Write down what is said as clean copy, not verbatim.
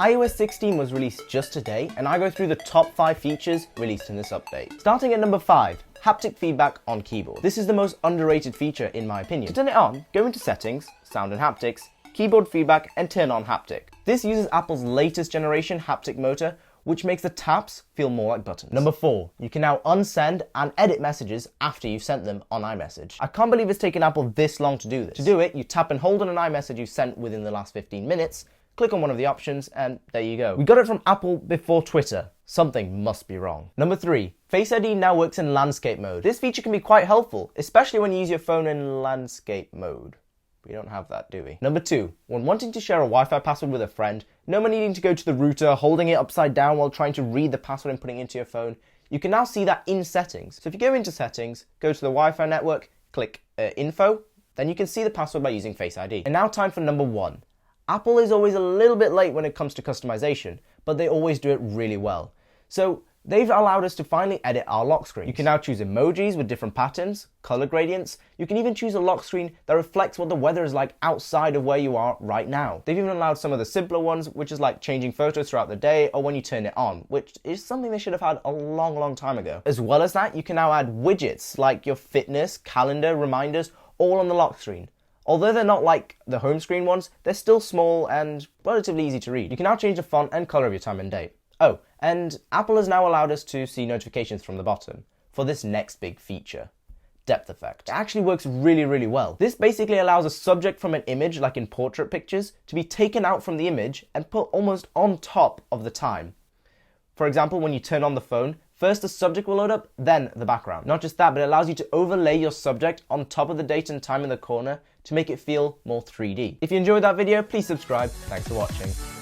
iOS 16 was released just today, and I go through the top 5 features released in this update. Starting at number 5, haptic feedback on keyboard. This is the most underrated feature in my opinion. To turn it on, go into Settings, Sound and Haptics, Keyboard Feedback, and turn on Haptic. This uses Apple's latest generation haptic motor, which makes the taps feel more like buttons. Number 4, you can now unsend and edit messages after you've sent them on iMessage. I can't believe it's taken Apple this long to do this. To do it, you tap and hold on an iMessage you sent within the last 15 minutes, click on one of the options, and there you go. We got it from Apple before Twitter. Something must be wrong. Number 3, Face ID now works in landscape mode. This feature can be quite helpful, especially when you use your phone in landscape mode. We don't have that, do we? Number 2, when wanting to share a Wi-Fi password with a friend, no more needing to go to the router, holding it upside down while trying to read the password and putting it into your phone, you can now see that in Settings. So if you go into Settings, go to the Wi-Fi network, click Info, then you can see the password by using Face ID. And now time for number 1. Apple is always a little bit late when it comes to customization, but they always do it really well. So they've allowed us to finally edit our lock screen. You can now choose emojis with different patterns, color gradients. You can even choose a lock screen that reflects what the weather is like outside of where you are right now. They've even allowed some of the simpler ones, which is like changing photos throughout the day or when you turn it on, which is something they should have had a long time ago. As well as that, you can now add widgets like your fitness, calendar, reminders, all on the lock screen. Although they're not like the home screen ones, they're still small and relatively easy to read. You can now change the font and color of your time and date. Oh, and Apple has now allowed us to see notifications from the bottom for this next big feature, depth effect. It actually works really well. This basically allows a subject from an image, like in portrait pictures, to be taken out from the image and put almost on top of the time. For example, when you turn on the phone, first the subject will load up, then the background. Not just that, but it allows you to overlay your subject on top of the date and time in the corner to make it feel more 3D. If you enjoyed that video, please subscribe. Thanks for watching.